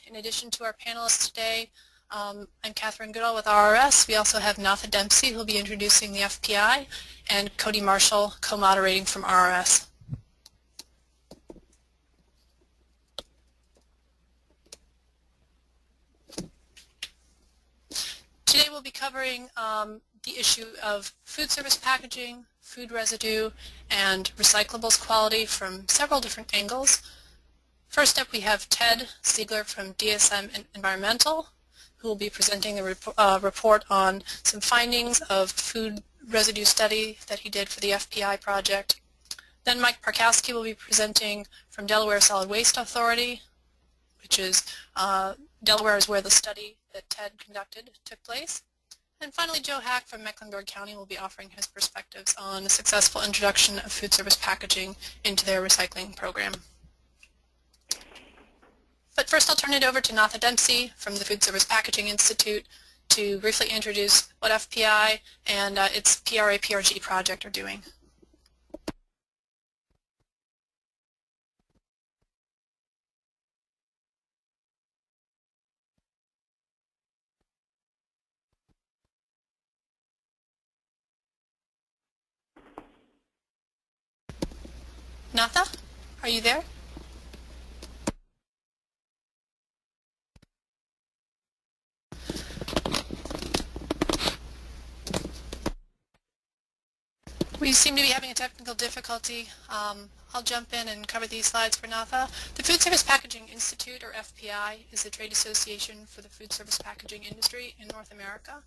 In addition to our panelists today, I'm Catherine Goodall with RRS. We also have Natha Dempsey, who will be introducing the FPI, and Cody Marshall, co-moderating from RRS. Today we'll be covering the issue of food service packaging, food residue, and recyclables quality from several different angles. First up, we have Ted Siegler from DSM Environmental, who will be presenting the report on some findings of food residue study that he did for the FPI project. Then Mike Parkowski will be presenting from Delaware Solid Waste Authority, which is Delaware is where the study that Ted conducted took place. And finally, Joe Hack from Mecklenburg County will be offering his perspectives on the successful introduction of food service packaging into their recycling program. But first I'll turn it over to Natha Dempsey from the Food Service Packaging Institute to briefly introduce what FPI and its PRA-PRG project are doing. Natha, are you there? We seem to be having a technical difficulty. I'll jump in and cover these slides for Natha. The Food Service Packaging Institute, or FPI, is a trade association for the food service packaging industry in North America.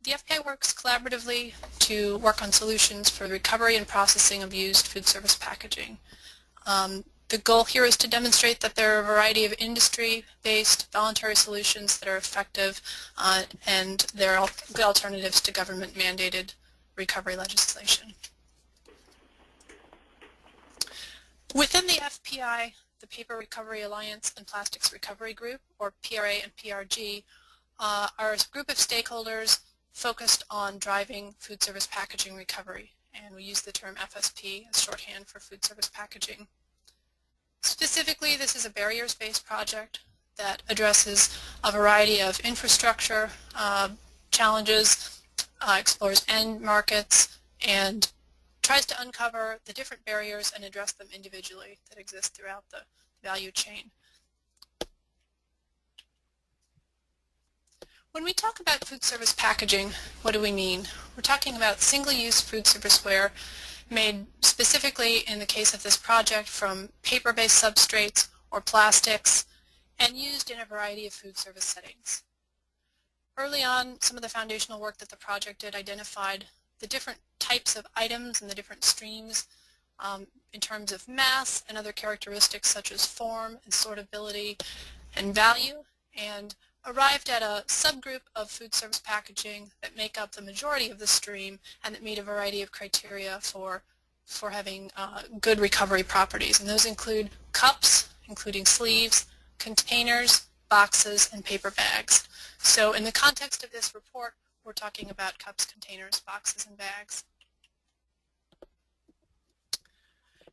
The FPI works collaboratively to work on solutions for the recovery and processing of used food service packaging. The goal here is to demonstrate that there are a variety of industry-based voluntary solutions that are effective and there are good alternatives to government-mandated recovery legislation. Within the FPI, the Paper Recovery Alliance and Plastics Recovery Group, or PRA and PRG, are a group of stakeholders focused on driving food service packaging recovery, and we use the term FSP as shorthand for food service packaging. Specifically, this is a barriers-based project that addresses a variety of infrastructure challenges, explores end markets, and tries to uncover the different barriers and address them individually that exist throughout the value chain. When we talk about food service packaging, what do we mean? We're talking about single-use food serviceware made specifically in the case of this project from paper-based substrates or plastics and used in a variety of food service settings. Early on, some of the foundational work that the project did identified the different types of items and the different streams in terms of mass and other characteristics such as form and sortability and value, and arrived at a subgroup of food service packaging that make up the majority of the stream and that meet a variety of criteria for having good recovery properties. And those include cups, including sleeves, containers, boxes, and paper bags. So in the context of this report, we're talking about cups, containers, boxes, and bags.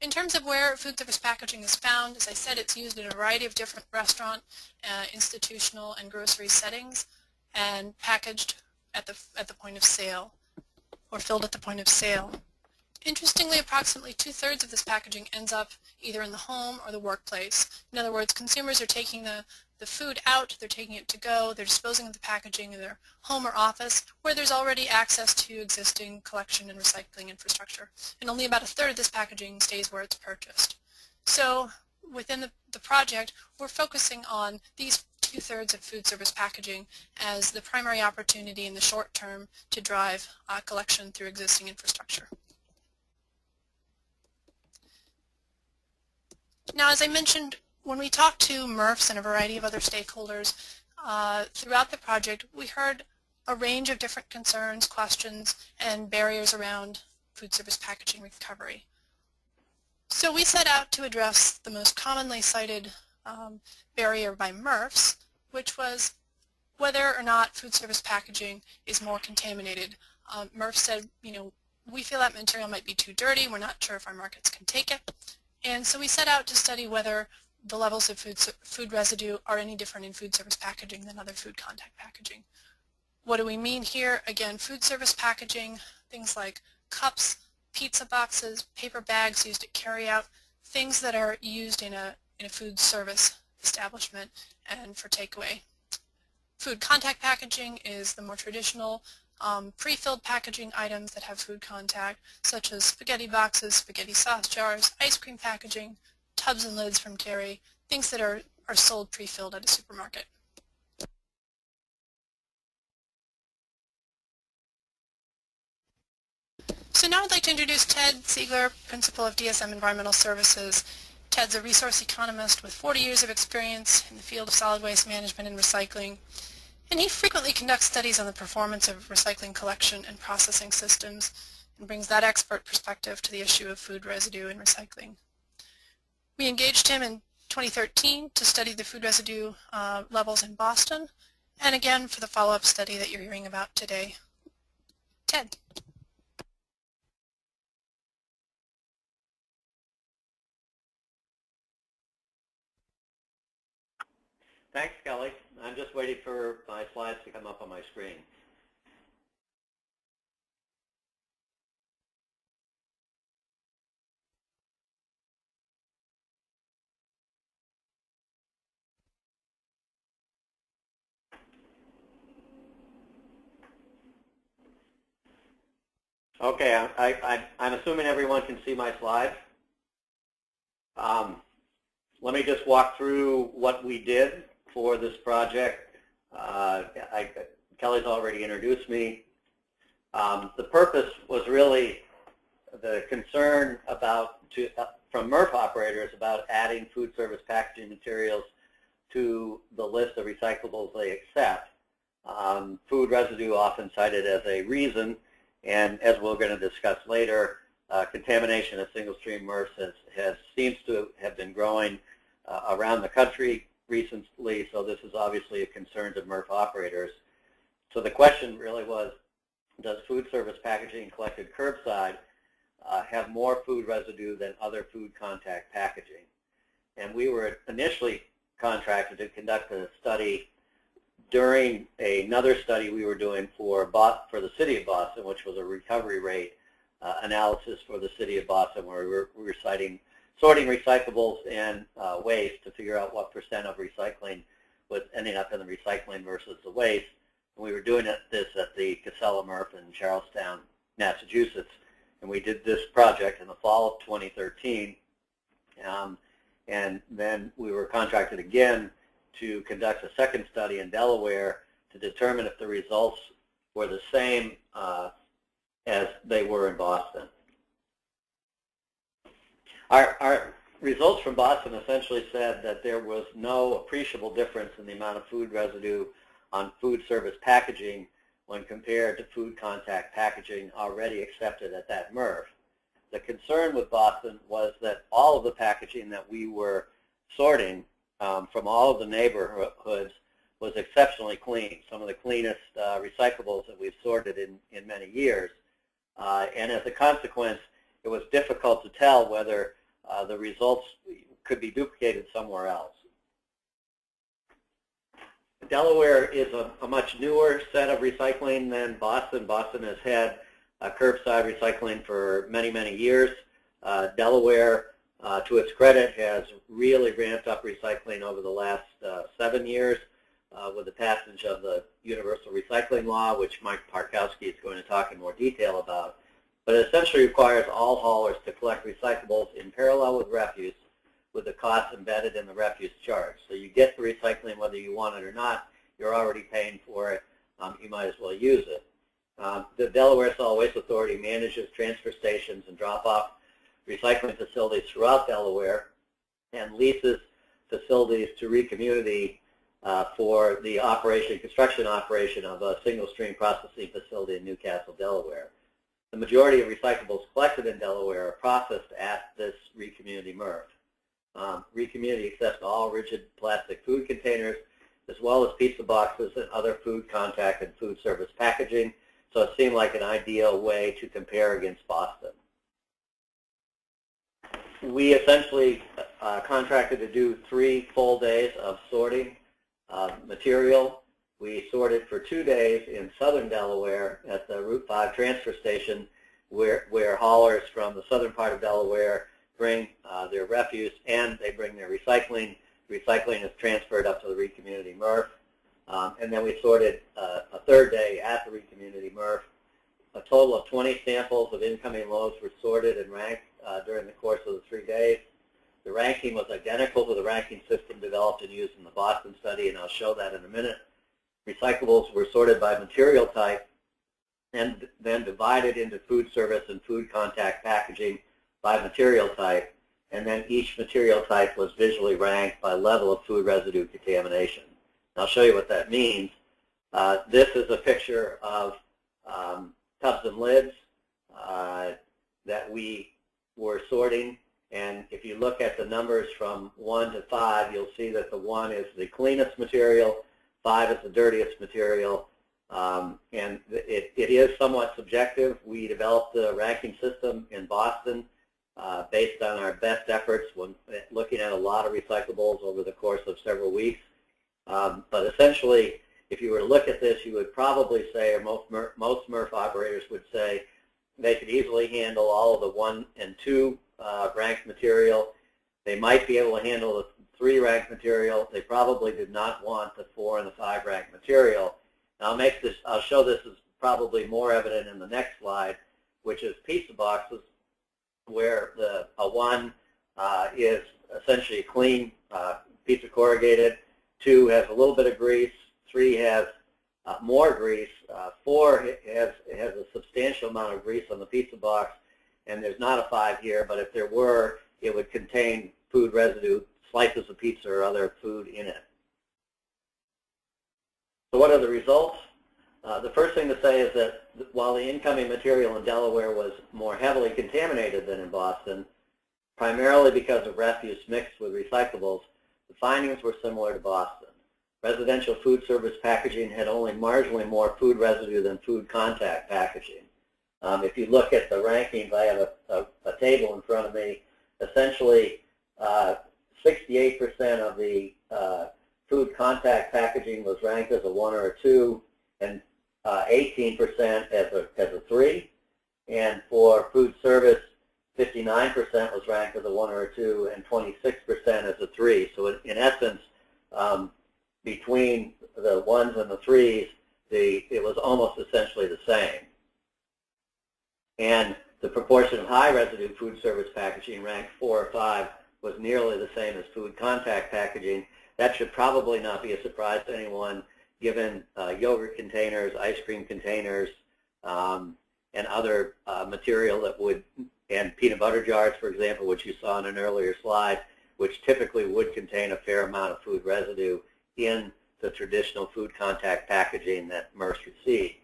In terms of where food service packaging is found, as I said, it's used in a variety of different restaurant, institutional, and grocery settings, and packaged at the point of sale, or filled at the point of sale. Interestingly, approximately 2/3 of this packaging ends up either in the home or the workplace. In other words, consumers are taking the food out, they're taking it to go, they're disposing of the packaging in their home or office where there's already access to existing collection and recycling infrastructure. And only about 1/3 of this packaging stays where it's purchased. So within the project, we're focusing on these 2/3 of food service packaging as the primary opportunity in the short term to drive collection through existing infrastructure. Now, as I mentioned, when we talked to MRFs and a variety of other stakeholders throughout the project, we heard a range of different concerns, questions, and barriers around food service packaging recovery. So we set out to address the most commonly cited barrier by MRFs, which was whether or not food service packaging is more contaminated. MRFs said, we feel that material might be too dirty, we're not sure if our markets can take it. And so we set out to study whether the levels of food residue are any different in food service packaging than other food contact packaging. What do we mean here? Again, food service packaging, things like cups, pizza boxes, paper bags used at carryout, things that are used in a food service establishment and for takeaway. Food contact packaging is the more traditional pre-filled packaging items that have food contact, such as spaghetti boxes, spaghetti sauce jars, ice cream packaging, tubs and lids from dairy, things that are sold pre-filled at a supermarket. So now I'd like to introduce Ted Siegler, Principal of DSM Environmental Services. Ted's a resource economist with 40 years of experience in the field of solid waste management and recycling, and he frequently conducts studies on the performance of recycling collection and processing systems and brings that expert perspective to the issue of food residue and recycling. We engaged him in 2013 to study the food residue levels in Boston, and again for the follow-up study that you're hearing about today. Ted. Thanks, Kelly. I'm just waiting for my slides to come up on my screen. Okay, I'm assuming everyone can see my slides. Let me just walk through what we did for this project. Kelly's already introduced me. The purpose was really the concern from MRF operators about adding food service packaging materials to the list of recyclables they accept. Food residue often cited as a reason, and as we're going to discuss later, contamination of single-stream MRFs seems to have been growing around the country recently, so this is obviously a concern to MRF operators. So the question really was, does food service packaging collected curbside have more food residue than other food contact packaging? And we were initially contracted to conduct a study during another study we were doing for the city of Boston, which was a recovery rate analysis for the city of Boston, where we were sorting recyclables and waste to figure out what % of recycling was ending up in the recycling versus the waste. And we were doing this at the Casella MRF in Charlestown, Massachusetts. And we did this project in the fall of 2013. And then we were contracted again to conduct a second study in Delaware to determine if the results were the same as they were in Boston. Our results from Boston essentially said that there was no appreciable difference in the amount of food residue on food service packaging when compared to food contact packaging already accepted at that MRF. The concern with Boston was that all of the packaging that we were sorting from all of the neighborhoods was exceptionally clean, some of the cleanest recyclables that we've sorted in many years. And as a consequence, it was difficult to tell whether the results could be duplicated somewhere else. Delaware is a much newer set of recycling than Boston. Boston has had curbside recycling for many, many years. Delaware, to its credit, has really ramped up recycling over the last 7 years with the passage of the Universal Recycling Law, which Mike Parkowski is going to talk in more detail about. But it essentially requires all haulers to collect recyclables in parallel with refuse, with the cost embedded in the refuse charge. So you get the recycling whether you want it or not. You're already paying for it. You might as well use it. The Delaware Solid Waste Authority manages transfer stations and drop-off recycling facilities throughout Delaware and leases facilities to ReCommunity for the construction operation of a single-stream processing facility in Newcastle, Delaware. The majority of recyclables collected in Delaware are processed at this ReCommunity MRF. ReCommunity accepts all rigid plastic food containers, as well as pizza boxes and other food contact and food service packaging, so it seemed like an ideal way to compare against Boston. We essentially contracted to do 3 full days of sorting material. We sorted for 2 days in southern Delaware at the Route 5 transfer station where haulers from the southern part of Delaware bring their refuse and they bring their recycling. Recycling is transferred up to the Reed Community MRF. And then we sorted a 3rd day at the Reed Community MRF. A total of 20 samples of incoming loads were sorted and ranked during the course of the 3 days. The ranking was identical to the ranking system developed and used in the Boston study, and I'll show that in a minute. Recyclables were sorted by material type and then divided into food service and food contact packaging by material type, and then each material type was visually ranked by level of food residue contamination. And I'll show you what that means. This is a picture of tubs and lids that we were sorting, and if you look at the numbers from 1 to 5, you'll see that the 1 is the cleanest material, 5 is the dirtiest material, and it is somewhat subjective. We developed the ranking system in Boston based on our best efforts when looking at a lot of recyclables over the course of several weeks. But essentially, if you were to look at this, you would probably say, or most MRF operators would say, they could easily handle all of the 1 and 2 ranked material. They might be able to handle the 3 ranked material. They probably did not want the 4 and the 5 ranked material. And I'll show this as probably more evident in the next slide, which is pizza boxes, where a 1 is essentially a clean pizza corrugated, 2 has a little bit of grease, 3 has more grease, 4 has a substantial amount of grease on the pizza box, and there's not a 5 here, but if there were, it would contain food residue, slices of pizza or other food in it. So what are the results? The first thing to say is that while the incoming material in Delaware was more heavily contaminated than in Boston, primarily because of refuse mixed with recyclables, the findings were similar to Boston. Residential food service packaging had only marginally more food residue than food contact packaging. If you look at the rankings, I have a table in front of me. Essentially, 68% of the food contact packaging was ranked as a 1 or a 2, and 18% as a 3. And for food service, 59% was ranked as a 1 or a 2, and 26% as a 3. So in essence, between the 1s and the 3s, it was almost essentially the same. And the proportion of high residue food service packaging ranked 4 or 5 was nearly the same as food contact packaging. That should probably not be a surprise to anyone, given yogurt containers, ice cream containers, and other material that would, and peanut butter jars, for example, which you saw in an earlier slide, which typically would contain a fair amount of food residue in the traditional food contact packaging that MRFs receive.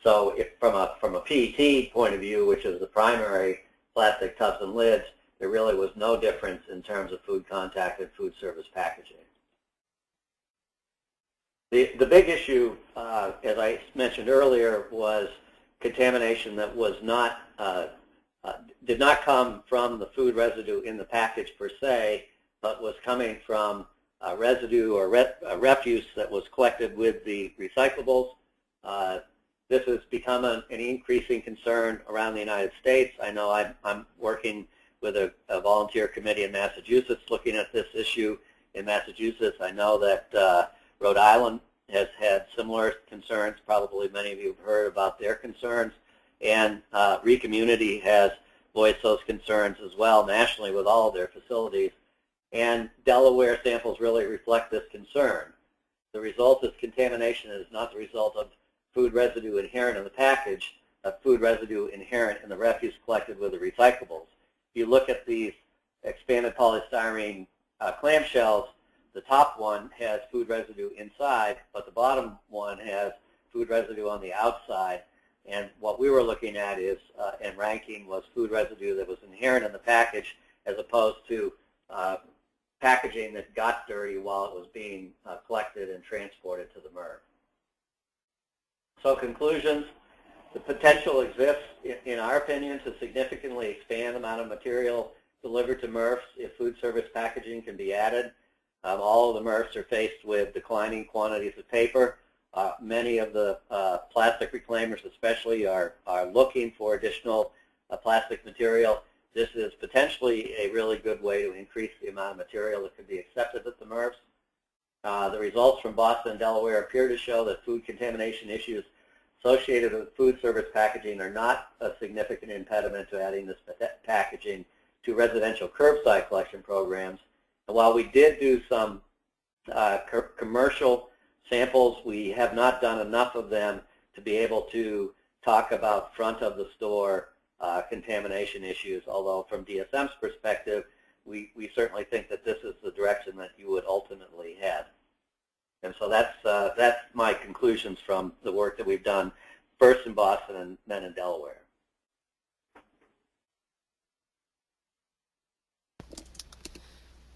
So if from a PET point of view, which is the primary plastic tubs and lids, there really was no difference in terms of food contact and food service packaging. The big issue, as I mentioned earlier, was contamination that was not did not come from the food residue in the package per se, but was coming from residue or refuse that was collected with the recyclables. This has become an increasing concern around the United States. I know I'm working with a volunteer committee in Massachusetts looking at this issue in Massachusetts. I know that Rhode Island has had similar concerns. Probably many of you have heard about their concerns. And Recommunity has voiced those concerns as well nationally with all of their facilities. And Delaware samples really reflect this concern. The result is contamination is not the result of food residue inherent in the package, but food residue inherent in the refuse collected with the recyclables. If you look at these expanded polystyrene clamshells, the top one has food residue inside, but the bottom one has food residue on the outside. And what we were looking at is, and ranking, was food residue that was inherent in the package as opposed to packaging that got dirty while it was being collected and transported to the MRF. So conclusions, the potential exists, in our opinion, to significantly expand the amount of material delivered to MRFs if food service packaging can be added. All of the MRFs are faced with declining quantities of paper. Many of the plastic reclaimers especially are looking for additional plastic material. This is potentially a really good way to increase the amount of material that could be accepted at the MRFs. The results from Boston and Delaware appear to show that food contamination issues associated with food service packaging are not a significant impediment to adding this packaging to residential curbside collection programs. And while we did do some commercial samples, we have not done enough of them to be able to talk about front of the store contamination issues, although from DSM's perspective, we certainly think that this is the direction that you would ultimately head. And so that's my conclusions from the work that we've done, first in Boston and then in Delaware.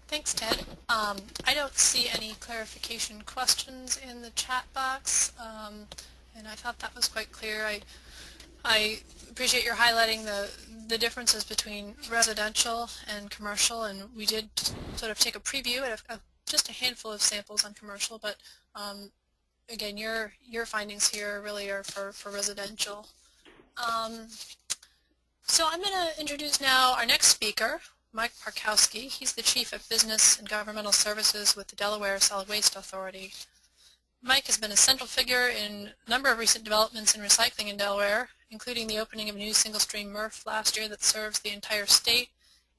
Thanks, Ted. I don't see any clarification questions in the chat box, and I thought that was quite clear. I appreciate your highlighting the differences between residential and commercial, and we did sort of take a preview at just a handful of samples on commercial, but again, your findings here really are for residential. So I'm going to introduce now our next speaker, Mike Parkowski. He's the Chief of Business and Governmental Services with the Delaware Solid Waste Authority. Mike has been a central figure in a number of recent developments in recycling in Delaware, including the opening of a new single-stream MRF last year that serves the entire state,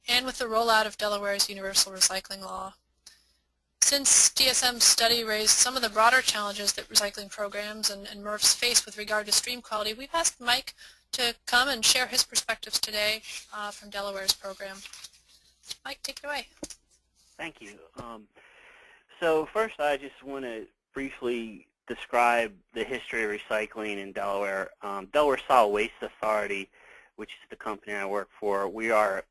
and with the rollout of Delaware's universal recycling law. Since DSM's study raised some of the broader challenges that recycling programs and MRFs face with regard to stream quality, we've asked Mike to come and share his perspectives today from Delaware's program. Mike, take it away. Thank you. So first, I just want to briefly describe the history of recycling in Delaware. Delaware Solid Waste Authority, which is the company I work for, we are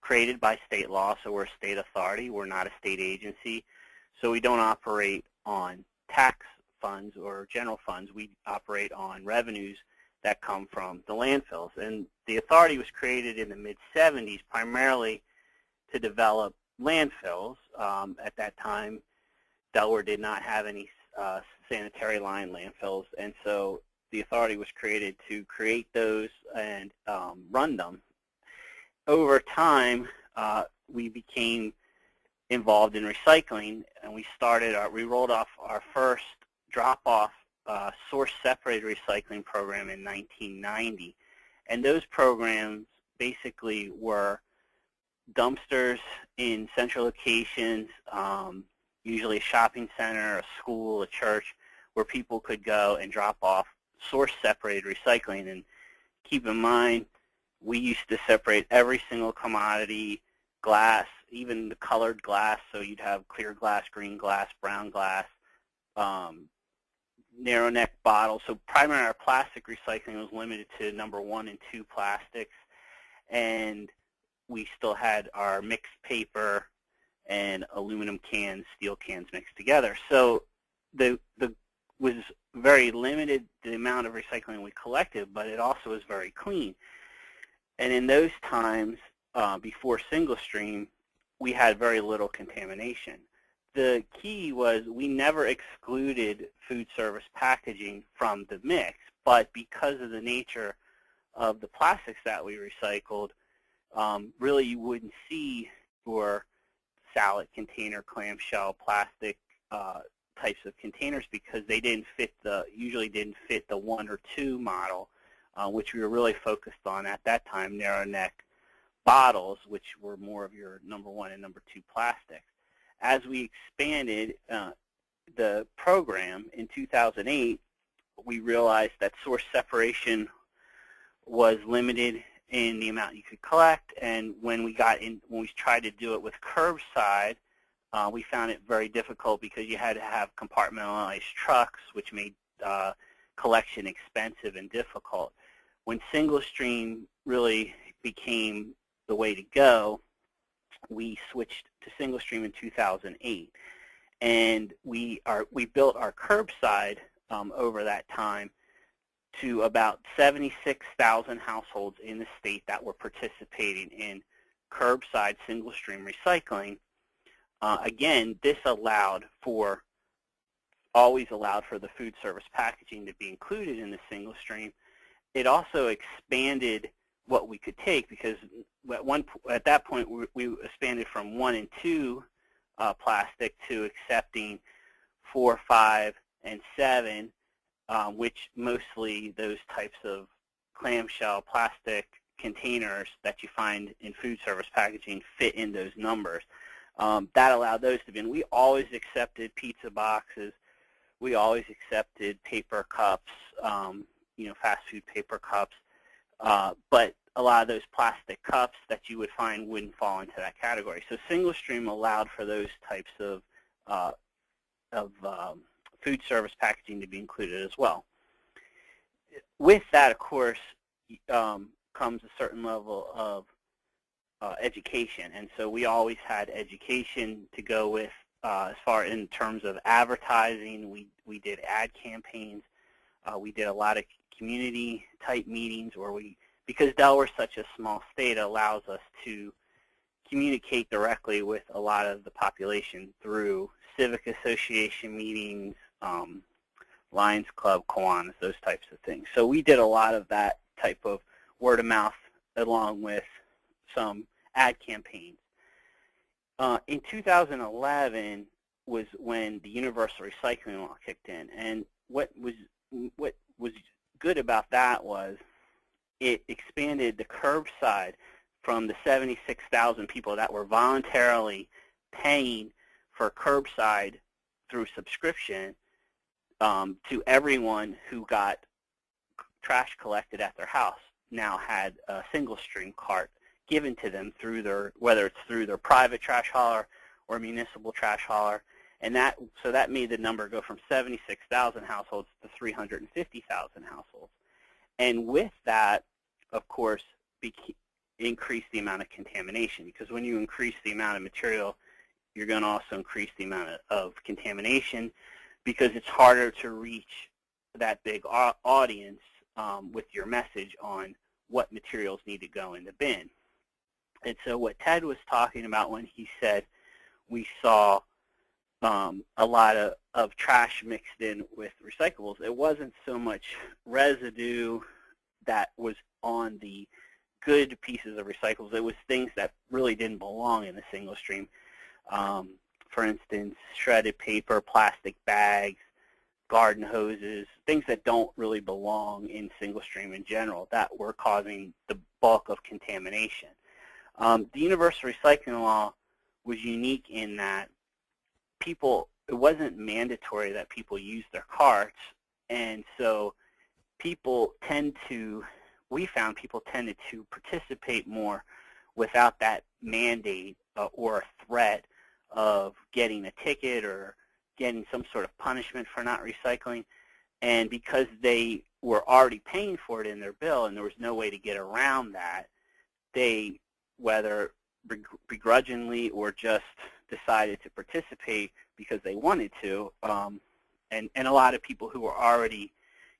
created by state law, so we're a state authority. We're not a state agency. So we don't operate on tax funds or general funds. We operate on revenues that come from the landfills. And the authority was created in the mid-'70s primarily to develop landfills. At that time, Delaware did not have any sanitary line landfills, and so the authority was created to create those and run them. Over time, we became involved in recycling, and we rolled off our first drop-off source-separated recycling program in 1990. And those programs basically were dumpsters in central locations, usually a shopping center, a school, a church, where people could go and drop off source-separated recycling. And keep in mind, we used to separate every single commodity, glass, even the colored glass, so you'd have clear glass, green glass, brown glass, narrow neck bottles. So primarily our plastic recycling was limited to number 1 and 2 plastics, and we still had our mixed paper and aluminum cans, steel cans mixed together. So the was very limited the amount of recycling we collected, but it also was very clean. And in those times, before single stream, we had very little contamination. The key was we never excluded food service packaging from the mix, but because of the nature of the plastics that we recycled, really you wouldn't see your salad container, clamshell, plastic types of containers because they didn't fit usually didn't fit the 1 or 2 model, which we were really focused on at that time, narrow neck bottles, which were more of your number 1 and number 2 plastics. As we expanded the program in 2008, we realized that source separation was limited in the amount you could collect, and when we tried to do it with curbside, we found it very difficult because you had to have compartmentalized trucks, which made collection expensive and difficult. When single stream really became the way to go, we switched to single stream in 2008, and we built our curbside over that time to about 76,000 households in the state that were participating in curbside single-stream recycling, again, this always allowed for the food service packaging to be included in the single stream. It also expanded what we could take, because at that point we expanded from 1 and 2 plastic to accepting 4, 5, and 7, which mostly those types of clamshell plastic containers that you find in food service packaging fit in those numbers. That allowed those to be in. We always accepted pizza boxes. We always accepted paper cups, fast food paper cups. But a lot of those plastic cups that you would find wouldn't fall into that category. So single stream allowed for those types of food service packaging to be included as well. With that, of course, comes a certain level of education, and so we always had education to go with as far in terms of advertising. We did ad campaigns. We did a lot of community type meetings where because Delaware is such a small state, it allows us to communicate directly with a lot of the population through civic association meetings, Lions Club, Kiwanis, those types of things. So we did a lot of that type of word of mouth along with some ad campaigns. In 2011 was when the universal recycling law kicked in, and what was good about that was it expanded the curbside from the 76,000 people that were voluntarily paying for curbside through subscription to everyone who got trash collected at their house now had a single stream cart given to them through whether it's through their private trash hauler or municipal trash hauler, and so that made the number go from 76,000 households to 350,000 households. And with that, of course, increase the amount of contamination, because when you increase the amount of material, you're going to also increase the amount of contamination, because it's harder to reach that big audience with your message on what materials need to go in the bin. And so what Ted was talking about when he said we saw a lot of trash mixed in with recyclables, it wasn't so much residue that was on the good pieces of recyclables. It was things that really didn't belong in the single stream. For instance, shredded paper, plastic bags, garden hoses, things that don't really belong in single stream in general that were causing the bulk of contamination. The universal recycling law was unique in that it wasn't mandatory that people use their carts, and so we found people tended to participate more without that mandate or a threat of getting a ticket or getting some sort of punishment for not recycling. And because they were already paying for it in their bill and there was no way to get around that, they, whether begrudgingly or just decided to participate because they wanted to, and a lot of people who were already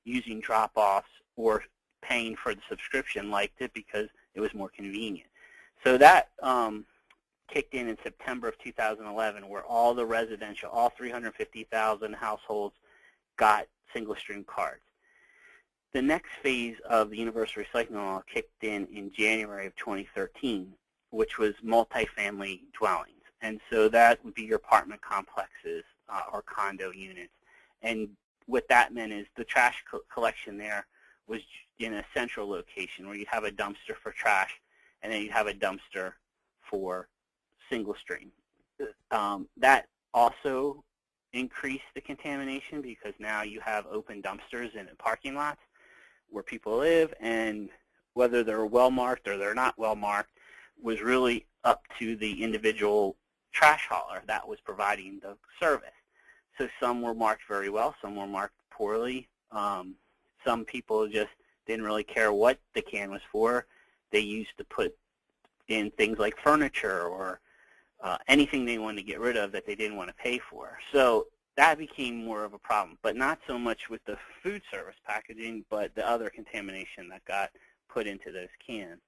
using drop-offs or paying for the subscription liked it because it was more convenient. So that kicked in September of 2011, where all 350,000 households got single-stream cards. The next phase of the universal recycling law kicked in January of 2013, which was multifamily dwellings. And so that would be your apartment complexes or condo units. And what that meant is the trash collection there was in a central location where you'd have a dumpster for trash, and then you'd have a dumpster for single stream. That also increased the contamination because now you have open dumpsters in parking lots where people live, and whether they're well marked or they're not well marked was really up to the individual trash hauler that was providing the service. So some were marked very well, some were marked poorly. Some people just didn't really care what the can was for. They used to put in things like furniture or anything they wanted to get rid of that they didn't want to pay for. So that became more of a problem, but not so much with the food service packaging, but the other contamination that got put into those cans.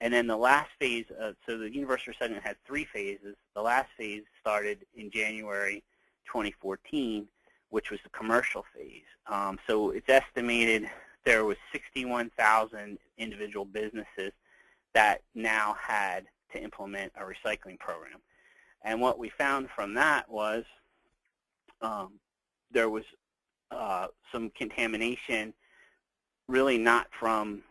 And then the last phase, so the universal recycling had 3 phases. The last phase started in January 2014, which was the commercial phase. So it's estimated there was 61,000 individual businesses that now had to implement a recycling program. And what we found from that was there was some contamination, really not from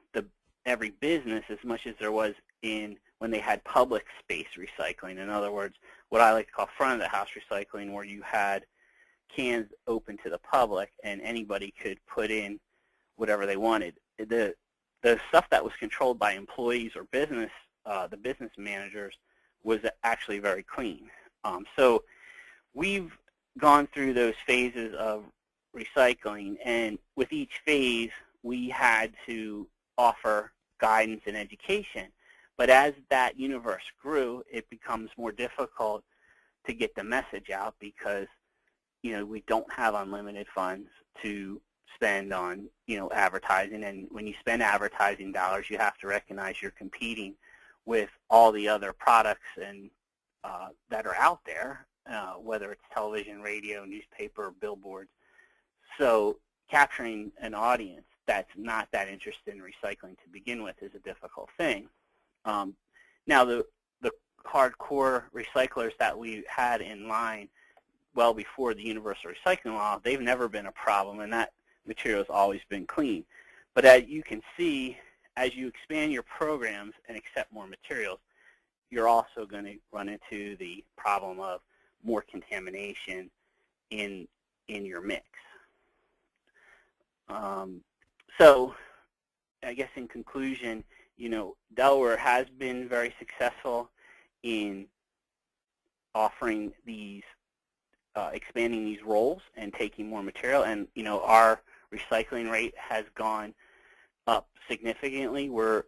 every business as much as there was in when they had public space recycling. In other words, what I like to call front of the house recycling, where you had cans open to the public and anybody could put in whatever they wanted. The stuff that was controlled by employees or business, the business managers, was actually very clean. So we've gone through those phases of recycling, and with each phase we had to offer guidance and education. But as that universe grew, it becomes more difficult to get the message out because, we don't have unlimited funds to spend on, advertising. And when you spend advertising dollars, you have to recognize you're competing with all the other products and that are out there, whether it's television, radio, newspaper, billboards. So capturing an audience that's not that interested in recycling to begin with is a difficult thing. Now, the hardcore recyclers that we had in line well before the universal recycling law, they've never been a problem, and that material has always been clean. But as you can see, as you expand your programs and accept more materials, you're also going to run into the problem of more contamination in your mix. So I guess in conclusion, Delaware has been very successful in offering these, expanding these roles and taking more material. And, our recycling rate has gone up significantly. We're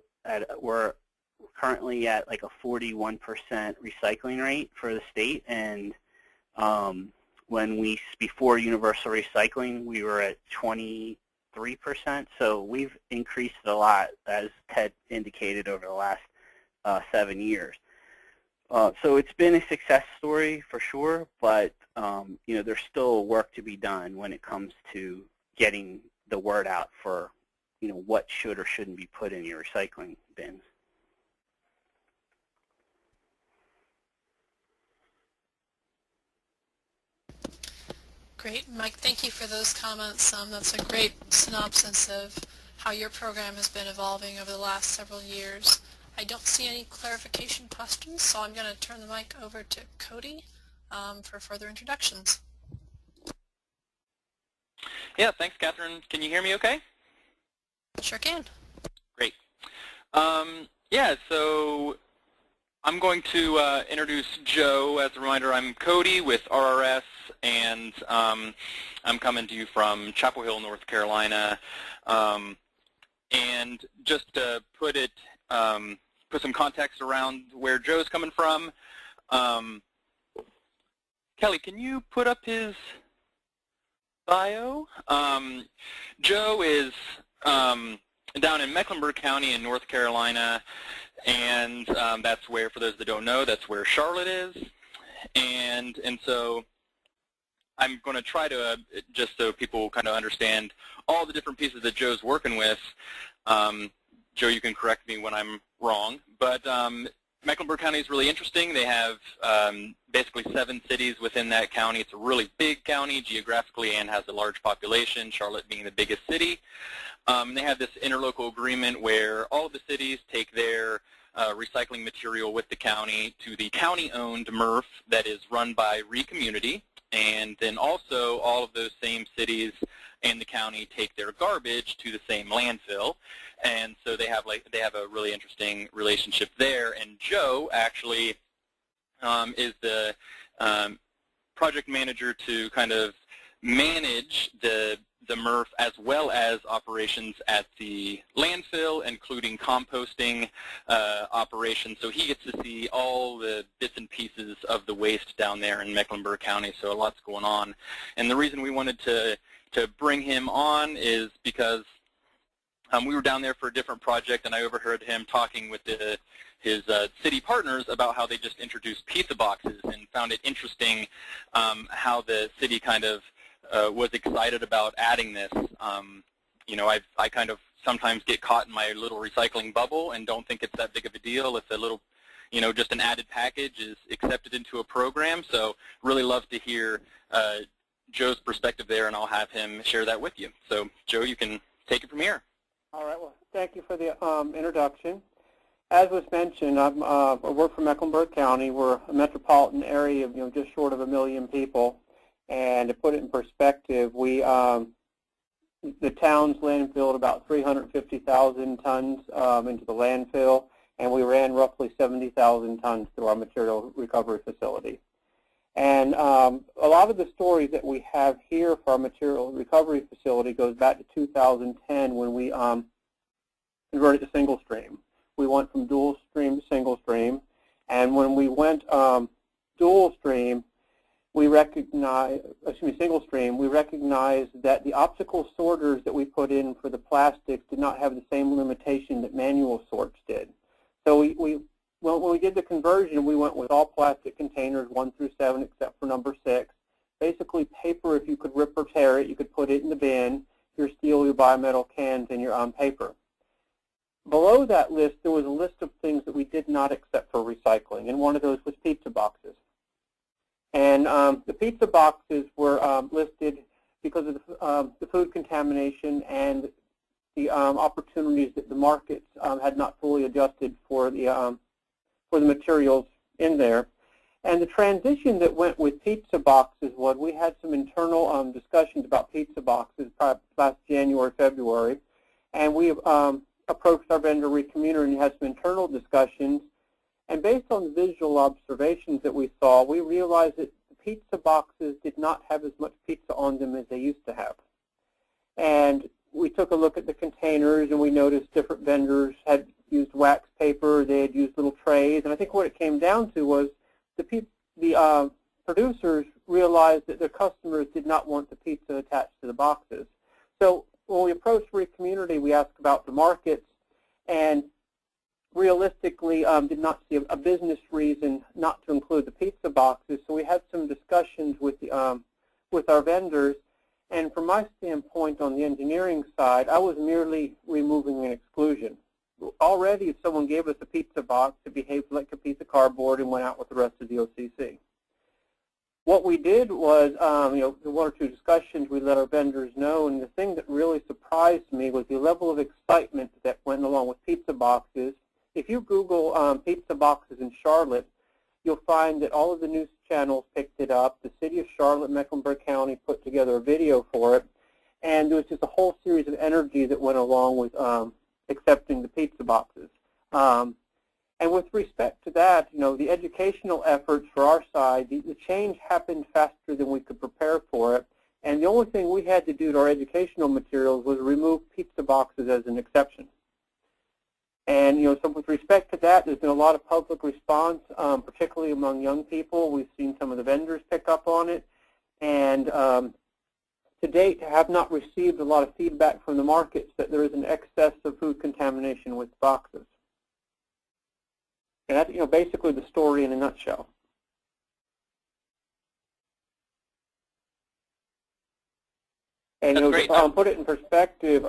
currently at like a 41% recycling rate for the state. And before universal recycling, we were at 23%. So we've increased a lot, as Ted indicated, over the last 7 years. So it's been a success story for sure, but there's still work to be done when it comes to getting the word out for what should or shouldn't be put in your recycling bins. Great. Mike, thank you for those comments. That's a great synopsis of how your program has been evolving over the last several years. I don't see any clarification questions, so I'm going to turn the mic over to Cody for further introductions. Yeah, thanks, Catherine. Can you hear me okay? Sure can. Great. Yeah, so I'm going to introduce Joe. As a reminder, I'm Cody with RRS, and I'm coming to you from Chapel Hill, North Carolina. And just to put some context around where Joe's coming from, Kelly, can you put up his bio? Joe is down in Mecklenburg County in North Carolina, and that's where, for those that don't know, that's where Charlotte is. And so I'm going to try to, just so people kind of understand all the different pieces that Joe's working with. Joe, you can correct me when I'm wrong, but Mecklenburg County is really interesting. They have basically 7 cities within that county. It's a really big county geographically and has a large population, Charlotte being the biggest city. They have this interlocal agreement where all of the cities take their recycling material with the county to the county-owned MRF that is run by ReCommunity, and then also all of those same cities and the county take their garbage to the same landfill. And so they have a really interesting relationship there. And Joe actually is the project manager to kind of manage the MRF as well as operations at the landfill, including composting operations. So he gets to see all the bits and pieces of the waste down there in Mecklenburg County. So a lot's going on. And the reason we wanted to bring him on is because we were down there for a different project, and I overheard him talking with his city partners about how they just introduced pizza boxes, and found it interesting how the city kind of was excited about adding this. You know, I kind of sometimes get caught in my little recycling bubble and don't think it's that big of a deal if a little, you know, just an added package is accepted into a program. So really love to hear Joe's perspective there, and I'll have him share that with you. So Joe, you can take it from here. All right. Well, thank you for the introduction. As was mentioned, I work for Mecklenburg County. We're a metropolitan area of just short of 1 million people. And to put it in perspective, we the town's landfilled about 350,000 tons into the landfill, and we ran roughly 70,000 tons through our material recovery facility. And a lot of the stories that we have here for our material recovery facility goes back to 2010 when we converted to single stream. We went from dual stream to single stream, and when we went dual stream, we recognized, single stream, we recognized that the optical sorters that we put in for the plastics did not have the same limitation that manual sorts did. So when we did the conversion, we went with all plastic containers 1 through 7 except for number 6. Basically paper, if you could rip or tear it, you could put it in the bin, your steel, your bimetal cans, and your paper. Below that list, there was a list of things that we did not accept for recycling, and one of those was pizza boxes. And the pizza boxes were listed because of the food contamination and the opportunities that the markets had not fully adjusted for the materials in there. And the transition that went with pizza boxes was we had some internal discussions about pizza boxes last January, February, and we approached our vendor community and had some internal discussions. And based on the visual observations that we saw, we realized that the pizza boxes did not have as much pizza on them as they used to have. And we took a look at the containers, and we noticed different vendors had used wax paper, they had used little trays, and I think what it came down to was the producers realized that their customers did not want the pizza attached to the boxes. So when we approached community, we asked about the markets, and realistically did not see a business reason not to include the pizza boxes. So we had some discussions with our vendors, and from my standpoint on the engineering side, I was merely removing an exclusion. Already, if someone gave us a pizza box, it behaved like a piece of cardboard and went out with the rest of the OCC. What we did was, the 1 or 2 discussions, we let our vendors know, and the thing that really surprised me was the level of excitement that went along with pizza boxes. If you Google pizza boxes in Charlotte, you'll find that all of the news channels picked it up. The city of Charlotte, Mecklenburg County put together a video for it, and there was just a whole series of energy that went along with accepting the pizza boxes. And with respect to that, the educational efforts for our side, the change happened faster than we could prepare for it. And the only thing we had to do to our educational materials was remove pizza boxes as an exception. And so with respect to that, there's been a lot of public response, particularly among young people. We've seen some of the vendors pick up on it, and to date have not received a lot of feedback from the markets that there is an excess of food contamination with boxes. And that's basically the story in a nutshell. And to put it in perspective,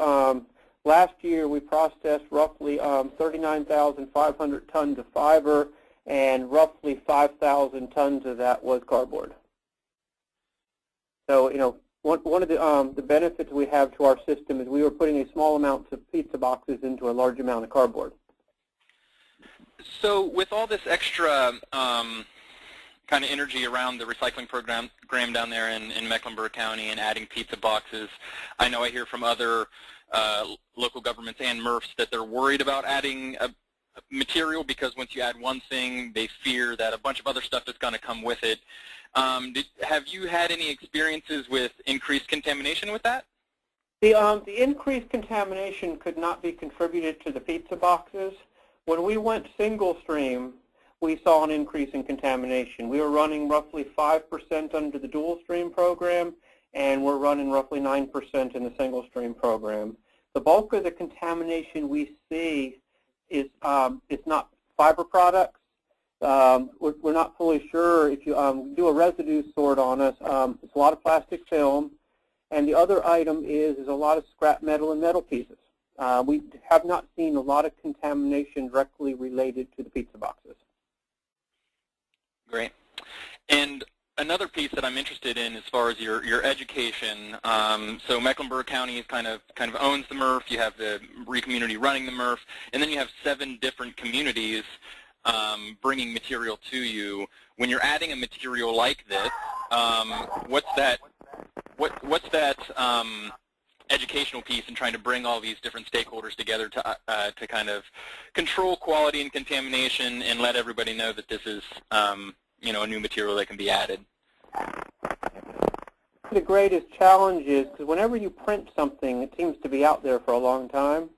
last year we processed roughly 39,500 tons of fiber, and roughly 5,000 tons of that was cardboard. So one of the benefits we have to our system is we were putting a small amount of pizza boxes into a large amount of cardboard. So with all this extra kind of energy around the recycling program down there in Mecklenburg County and adding pizza boxes, I know I hear from other local governments and MRFs that they're worried about adding a material because once you add one thing, they fear that a bunch of other stuff is going to come with it. Have you had any experiences with increased contamination with that? The increased contamination could not be contributed to the pizza boxes. When we went single stream, we saw an increase in contamination. We were running roughly 5% under the dual stream program, and we're running roughly 9% in the single stream program. the bulk of the contamination we see is not fiber products. We're not fully sure. If you do a residue sort on us, it's a lot of plastic film, and the other item is a lot of scrap metal and metal pieces. We have not seen a lot of contamination directly related to the pizza boxes. Great. And another piece that I'm interested in as far as your education, so Mecklenburg County kind of owns the MRF. You have the RE community running the MRF, and then you have 7 different communities bringing material to you. When you're adding a material like this, what's that educational piece in trying to bring all these different stakeholders together to kind of control quality and contamination and let everybody know that this is you know, a new material that can be added? The greatest challenge is because whenever you print something, it seems to be out there for a long time.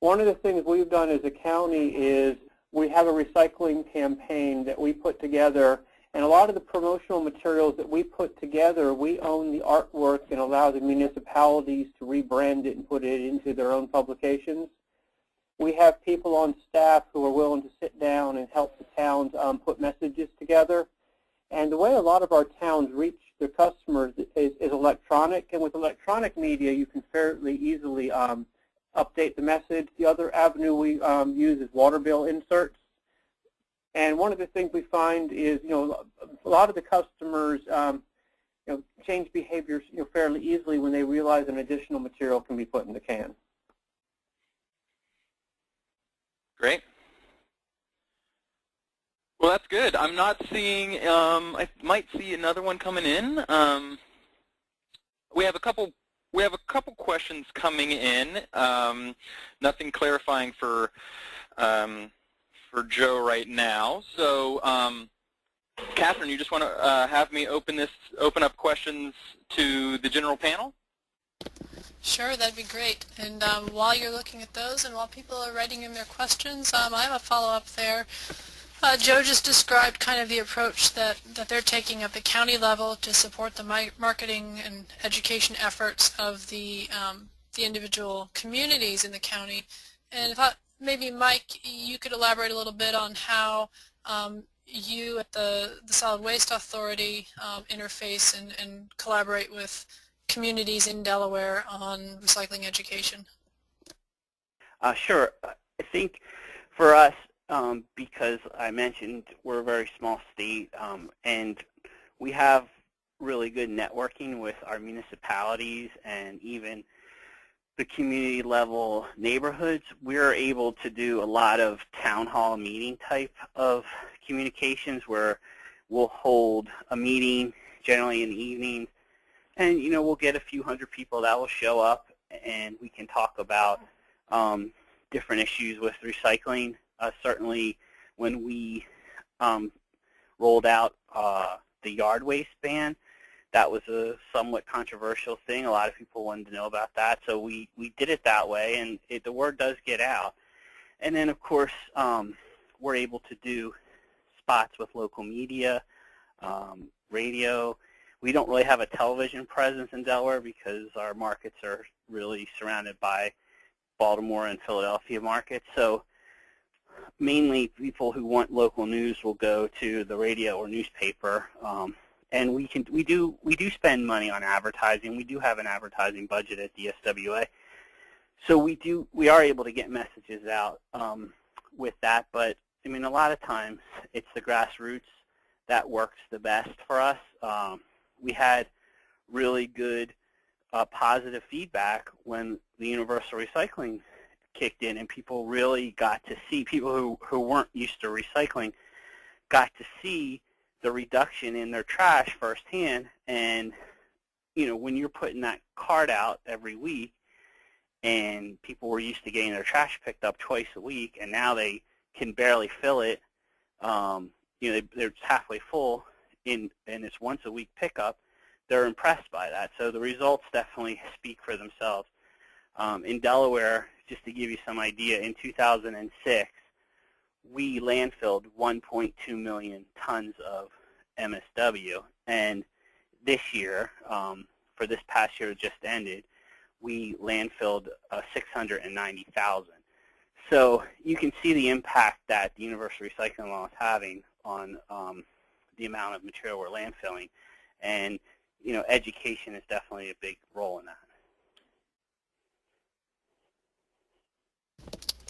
One of the things we've done as a county is we have a recycling campaign that we put together, and a lot of the promotional materials that we put together, we own the artwork and allow the municipalities to rebrand it and put it into their own publications. We have people on staff who are willing to sit down and help the towns put messages together. And the way a lot of our towns reach their customers is electronic. And with electronic media, you can fairly easily update the message. The other avenue we use is water bill inserts. And one of the things we find is, you know, a lot of the customers, you know, change behaviors, you know, fairly easily when they realize an additional material can be put in the can. Great. Well, that's good. I'm not seeing, I might see another one coming in. We have a couple questions coming in. Nothing clarifying for Joe right now. So, Catherine, you just want to have me open up questions to the general panel? Sure, that'd be great. And while you're looking at those and while people are writing in their questions, I have a follow-up there. Joe just described kind of the approach that they're taking at the county level to support the marketing and education efforts of the individual communities in the county. And I thought maybe, Mike, you could elaborate a little bit on how you at the Solid Waste Authority interface and collaborate with communities in Delaware on recycling education. Sure. I think for us, because I mentioned we're a very small state, and we have really good networking with our municipalities and even the community level neighborhoods, we're able to do a lot of town hall meeting type of communications where we'll hold a meeting generally in the evening, and you know, we'll get a few hundred people that will show up and we can talk about different issues with recycling. Certainly when we rolled out the yard waste ban, that was a somewhat controversial thing. A lot of people wanted to know about that, so we did it that way, and the word does get out. And then, of course, we're able to do spots with local media, radio. We don't really have a television presence in Delaware because our markets are really surrounded by Baltimore and Philadelphia markets. So mainly people who want local news will go to the radio or newspaper. And we do spend money on advertising. We do have an advertising budget at DSWA, so we are able to get messages out with that. But I mean, a lot of times it's the grassroots that works the best for us. We had really good positive feedback when the universal recycling kicked in, and people really got to see, people who weren't used to recycling got to see the reduction in their trash firsthand. And you know, when you're putting that card out every week and people were used to getting their trash picked up twice a week and now they can barely fill it, you know, they're halfway full and it's once a week pickup, they're impressed by that. So the results definitely speak for themselves. In Delaware, just to give you some idea, in 2006, we landfilled 1.2 million tons of MSW, and this year, for this past year just ended, we landfilled 690,000. So you can see the impact that the universal recycling law is having on the amount of material we're landfilling, and education is definitely a big role in that.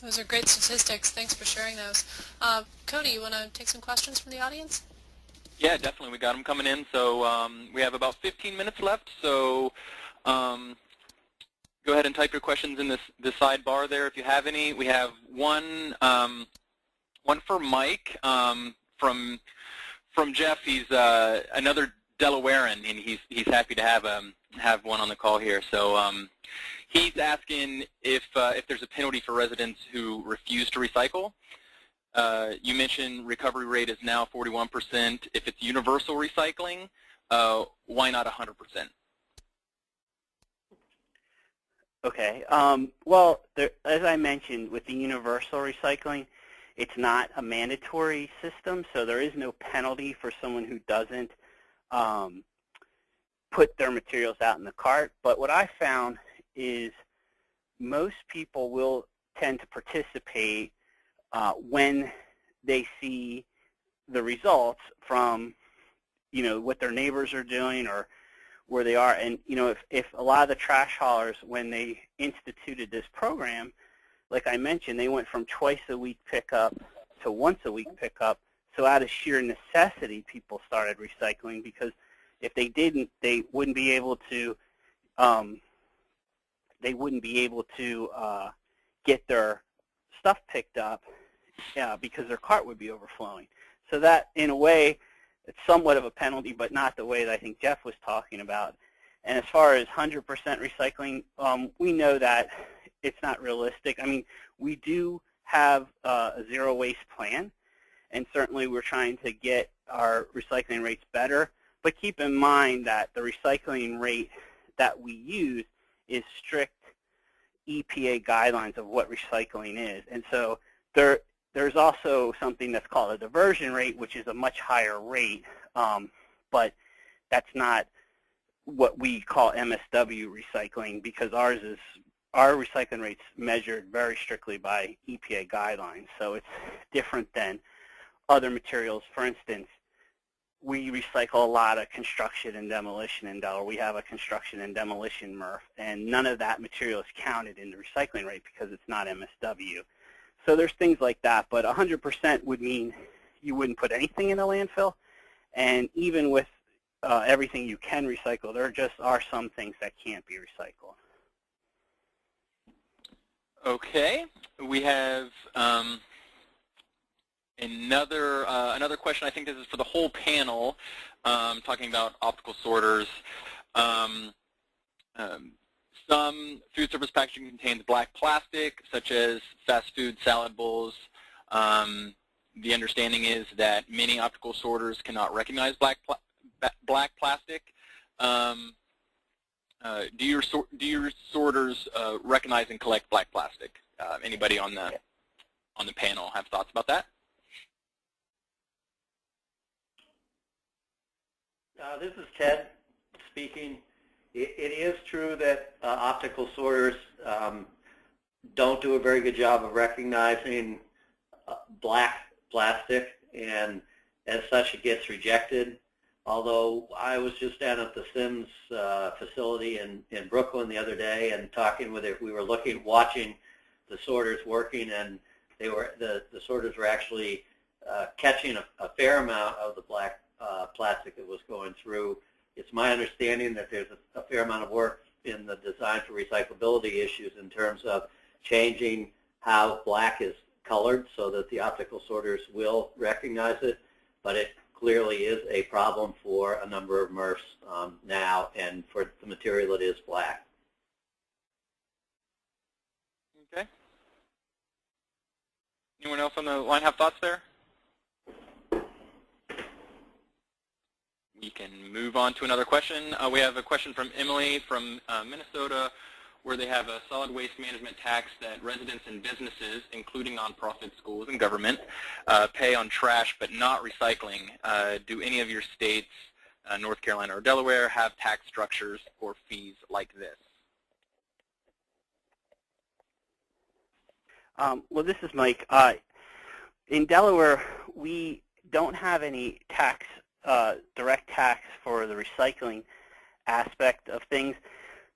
Those are great statistics. Thanks for sharing those. Cody, you want to take some questions from the audience? Yeah, definitely. We got them coming in. So we have about 15 minutes left. So go ahead and type your questions in this sidebar there if you have any. We have one for Mike from Jeff. He's another Delawarean, and he's happy to have one on the call here. So he's asking if there's a penalty for residents who refuse to recycle. You mentioned recovery rate is now 41%. If it's universal recycling, why not 100%? Okay. Well, as I mentioned, with the universal recycling, it's not a mandatory system, so there is no penalty for someone who doesn't put their materials out in the cart. But what I found is most people will tend to participate when they see the results from what their neighbors are doing or where they are. And if a lot of the trash haulers, when they instituted this program, like I mentioned, they went from twice a week pickup to once a week pickup. So out of sheer necessity, people started recycling, because if they didn't, they wouldn't be able to get their stuff picked up because their cart would be overflowing. So that, in a way, it's somewhat of a penalty, but not the way that I think Jeff was talking about. And as far as 100% recycling, we know that it's not realistic. I mean, we do have a zero waste plan, and certainly we're trying to get our recycling rates better. But keep in mind that the recycling rate that we use is strict EPA guidelines of what recycling is. And so there's also something that's called a diversion rate, which is a much higher rate, but that's not what we call MSW recycling, because our recycling rate's measured very strictly by EPA guidelines. So it's different than other materials. For instance, we recycle a lot of construction and demolition in Delaware. We have a construction and demolition MRF, and none of that material is counted in the recycling rate because it's not MSW. So there's things like that, but 100% would mean you wouldn't put anything in a landfill. And even with everything you can recycle, there just are some things that can't be recycled. Okay, we have another question. I think this is for the whole panel, talking about optical sorters. Some food service packaging contains black plastic, such as fast food salad bowls. The understanding is that many optical sorters cannot recognize black plastic. Do your sorters recognize and collect black plastic? Anybody on the panel have thoughts about that? This is Ted speaking. It is true that optical sorters don't do a very good job of recognizing black plastic, and as such it gets rejected. Although I was just down at the Sims facility in Brooklyn the other day and talking with it, we were watching the sorters working, and the sorters were actually catching a fair amount of the black plastic that was going through. It's my understanding that there's a fair amount of work in the design for recyclability issues in terms of changing how black is colored so that the optical sorters will recognize it, but it clearly is a problem for a number of MRFs now, and for the material it is black. Okay. Anyone else on the line have thoughts there? We can move on to another question. We have a question from Emily from Minnesota, where they have a solid waste management tax that residents and businesses, including nonprofit schools and government, pay on trash but not recycling. Do any of your states, North Carolina or Delaware, have tax structures or fees like this? Well, this is Mike. In Delaware, we don't have any tax, direct tax for the recycling aspect of things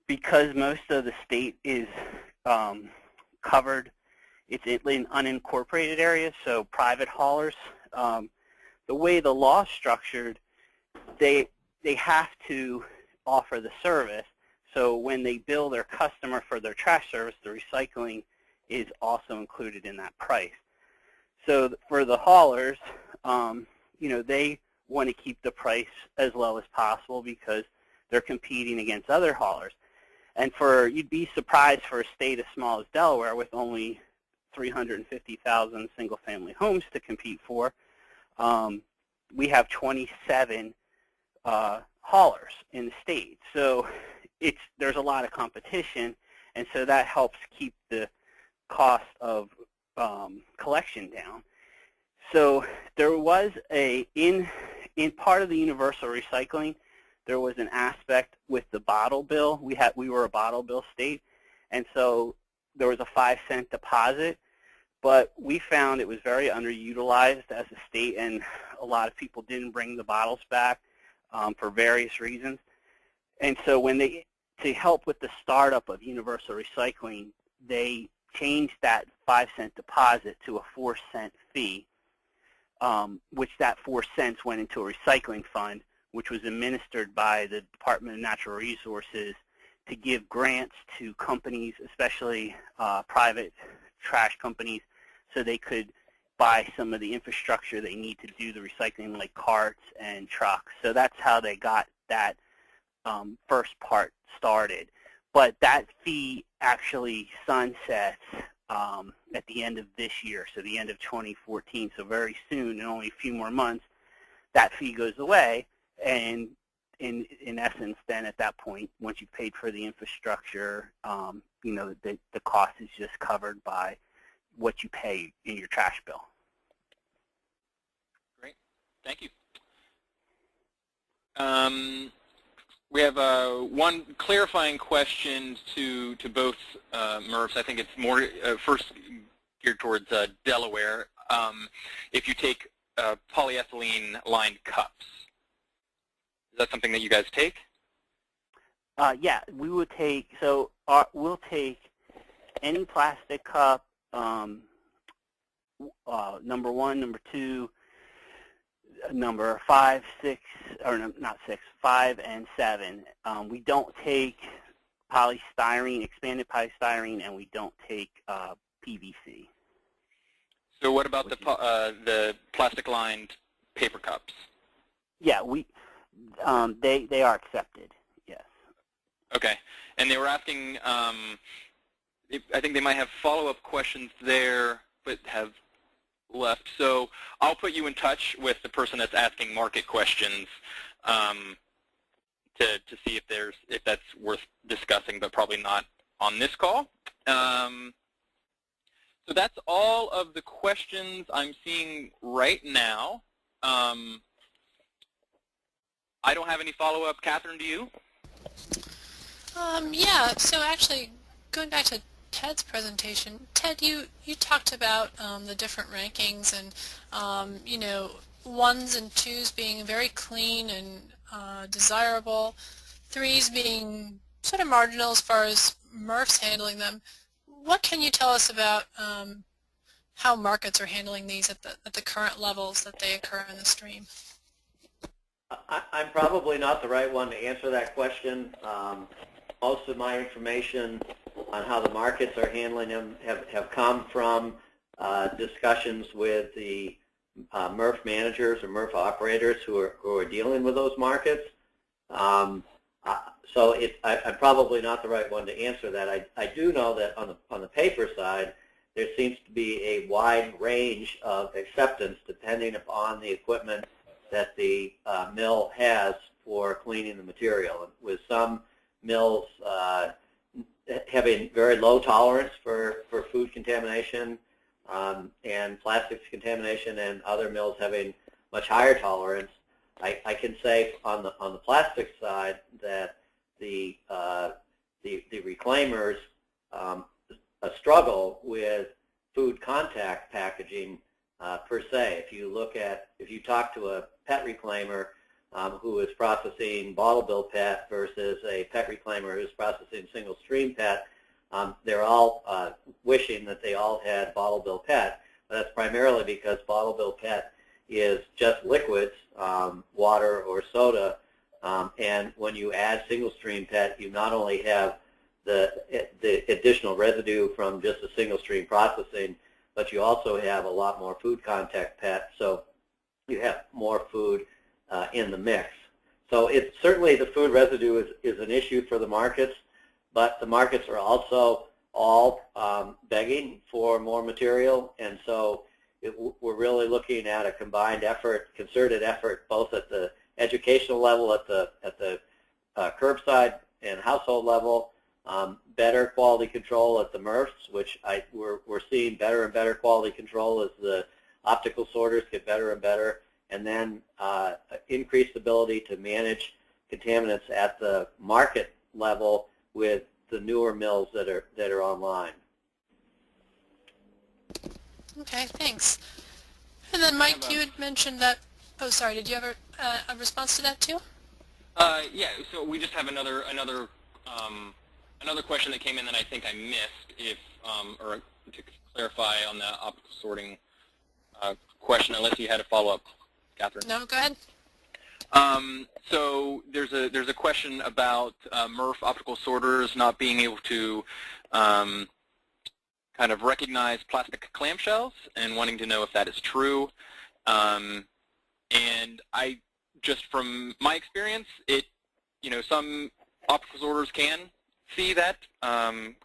because most of the state is covered. It's in unincorporated areas, so private haulers. The way the law is structured, they have to offer the service. So when they bill their customer for their trash service, the recycling is also included in that price. So for the haulers, they want to keep the price as low as possible because they're competing against other haulers. And you'd be surprised for a state as small as Delaware with only 350,000 single-family homes to compete for. We have 27 haulers in the state. So there's a lot of competition, and so that helps keep the cost of collection down. So there was in part of the universal recycling, there was an aspect with the bottle bill. We were a bottle bill state, and so there was a 5-cent deposit, but we found it was very underutilized as a state, and a lot of people didn't bring the bottles back for various reasons. And so to help with the startup of universal recycling, they changed that 5-cent deposit to a 4-cent fee, which that 4 cents went into a recycling fund, which was administered by the Department of Natural Resources to give grants to companies, especially private trash companies, so they could buy some of the infrastructure they need to do the recycling, like carts and trucks. So that's how they got that first part started. But that fee actually sunsets at the end of this year, so the end of 2014. So very soon, in only a few more months, that fee goes away. And in essence, then at that point, once you've paid for the infrastructure, the cost is just covered by what you pay in your trash bill. Great, thank you. We have one clarifying question to both MRFs. I think it's more first geared towards Delaware. If you take polyethylene-lined cups, is that something that you guys take? Yeah, we would take. So we'll take any plastic cup, number 1, number 2. Number 5, 6, or no, not 6, 5, and 7. We don't take polystyrene, expanded polystyrene, and we don't take PVC. So what about the plastic-lined paper cups? Yeah, they are accepted. Yes. Okay, and they were asking. I think they might have follow-up questions there, but have left. So I'll put you in touch with the person that's asking market questions to see if that's worth discussing, but probably not on this call. So that's all of the questions I'm seeing right now. I don't have any follow-up. Catherine, do you? Yeah, so actually, going back to Ted's presentation, Ted, you talked about the different rankings and, 1s and 2s being very clean and desirable, 3s being sort of marginal as far as MRFs handling them. What can you tell us about how markets are handling these at the current levels that they occur in the stream? I'm probably not the right one to answer that question. Most of my information on how the markets are handling them have come from discussions with the MRF managers or MRF operators who are dealing with those markets. So I'm probably not the right one to answer that. I do know that on the paper side, there seems to be a wide range of acceptance depending upon the equipment that the mill has for cleaning the material. With some mills having very low tolerance for food contamination and plastics contamination, and other mills having much higher tolerance, I can say on the plastic side that the reclaimers struggle with food contact packaging per se. If you talk to a pet reclaimer who is processing bottle bill PET versus a pet reclaimer who's processing single stream PET, they're all wishing that they all had bottle bill PET, but that's primarily because bottle bill PET is just liquids, water or soda, and when you add single stream PET, you not only have the additional residue from just a single stream processing, but you also have a lot more food contact PET, so you have more food in the mix. So it's certainly the food residue is an issue for the markets, but the markets are also all begging for more material, and so we're really looking at a combined effort, concerted effort, both at the educational level, at the curbside and household level, better quality control at the MRFs, which we're seeing better and better quality control as the optical sorters get better and better, and then increased ability to manage contaminants at the market level with the newer mills that are online. Okay, thanks. And then Mike, you had mentioned that, oh sorry, did you have a response to that too? Yeah, so we just have another question that came in that I think I missed, or to clarify on the optical sorting question, unless you had a follow-up, Catherine. No, go ahead. So there's a question about MRF optical sorters not being able to kind of recognize plastic clamshells and wanting to know if that is true. And I just from my experience, some optical sorters can see that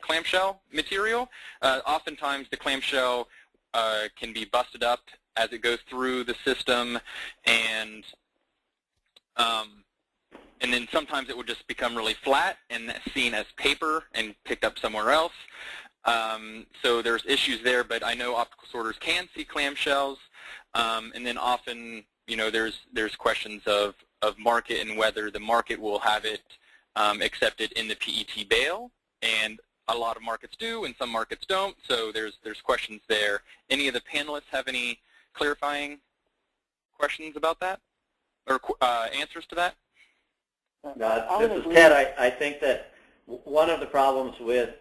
clamshell material. Oftentimes the clamshell can be busted up as it goes through the system, and then sometimes it would just become really flat and seen as paper and picked up somewhere else. So there's issues there, but I know optical sorters can see clamshells, and then often there's questions of market and whether the market will have it accepted in the PET bale, and a lot of markets do and some markets don't, so there's questions there. Any of the panelists have any clarifying questions about that, or answers to that? This is Ted. I think that one of the problems with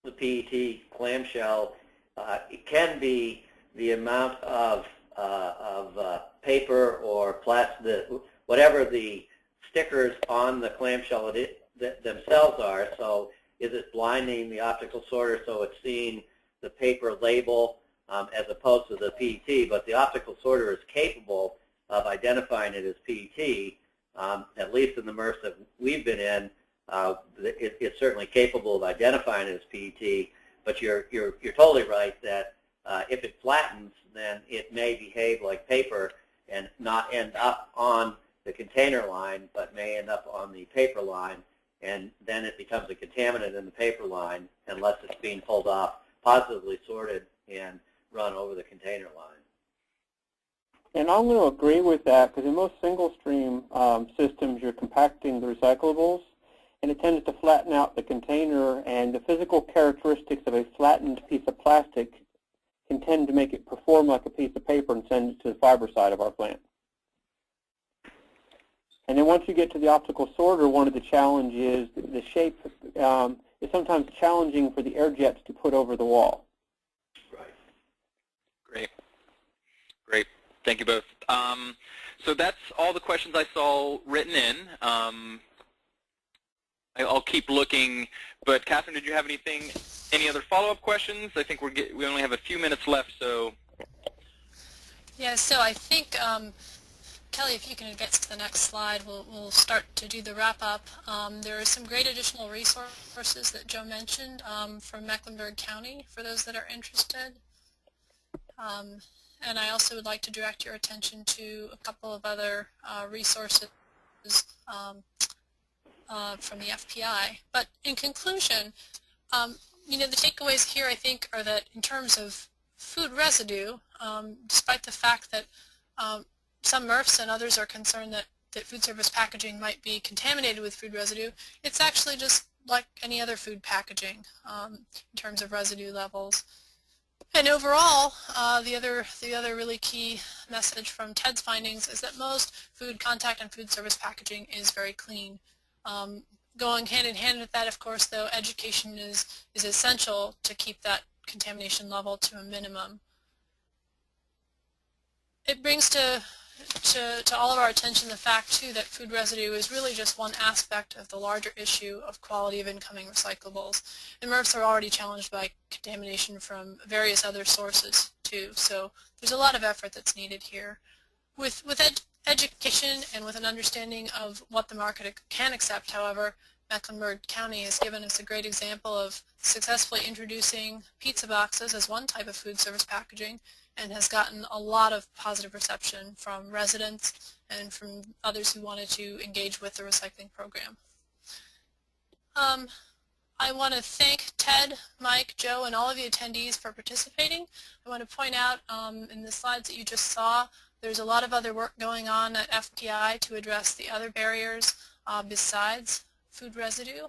the PET clamshell it can be the amount of paper or plastic, whatever the stickers on the clamshell themselves are. So is it blinding the optical sorter so it's seeing the paper label as opposed to the PET? But the optical sorter is capable of identifying it as PET, at least in the MRFs that we've been in. It's certainly capable of identifying it as PET, but you're totally right that if it flattens, then it may behave like paper and not end up on the container line, but may end up on the paper line, and then it becomes a contaminant in the paper line unless it's being pulled off, positively sorted, and run over the container line. And I'm going to agree with that, because in most single-stream systems, you're compacting the recyclables, and it tends to flatten out the container, and the physical characteristics of a flattened piece of plastic can tend to make it perform like a piece of paper and send it to the fiber side of our plant. And then once you get to the optical sorter, one of the challenges is the shape is sometimes challenging for the air jets to put over the wall. Right. Great. Thank you both. So that's all the questions I saw written in. I'll keep looking, but Catherine, did you have any other follow-up questions? I think we only have a few minutes left, so. Yeah, so I think, Kelly, if you can get to the next slide, we'll start to do the wrap-up. There are some great additional resources that Joe mentioned from Mecklenburg County for those that are interested. And I also would like to direct your attention to a couple of other resources from the FPI. But in conclusion, the takeaways here, I think, are that in terms of food residue, despite the fact that some MRFs and others are concerned that food service packaging might be contaminated with food residue, it's actually just like any other food packaging in terms of residue levels. And overall, the other really key message from TED's findings is that most food contact and food service packaging is very clean. Going hand in hand with that, of course, though, education is essential to keep that contamination level to a minimum. It brings to all of our attention the fact, too, that food residue is really just one aspect of the larger issue of quality of incoming recyclables. And MRFs are already challenged by contamination from various other sources, too. So there's a lot of effort that's needed here. With education and with an understanding of what the market can accept, however, Mecklenburg County has given us a great example of successfully introducing pizza boxes as one type of food service packaging, and has gotten a lot of positive reception from residents and from others who wanted to engage with the recycling program. I want to thank Ted, Mike, Joe, and all of the attendees for participating. I want to point out in the slides that you just saw, there's a lot of other work going on at FPI to address the other barriers besides food residue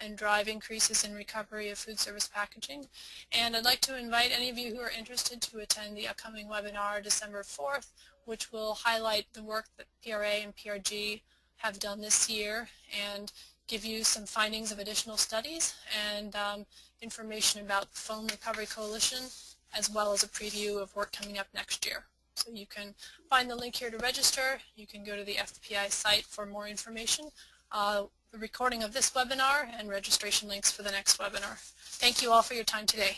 and drive increases in recovery of food service packaging. And I'd like to invite any of you who are interested to attend the upcoming webinar December 4th, which will highlight the work that PRA and PRG have done this year and give you some findings of additional studies and information about the Foam Recovery Coalition, as well as a preview of work coming up next year. So you can find the link here to register. You can go to the FPI site for more information. The recording of this webinar and registration links for the next webinar. Thank you all for your time today.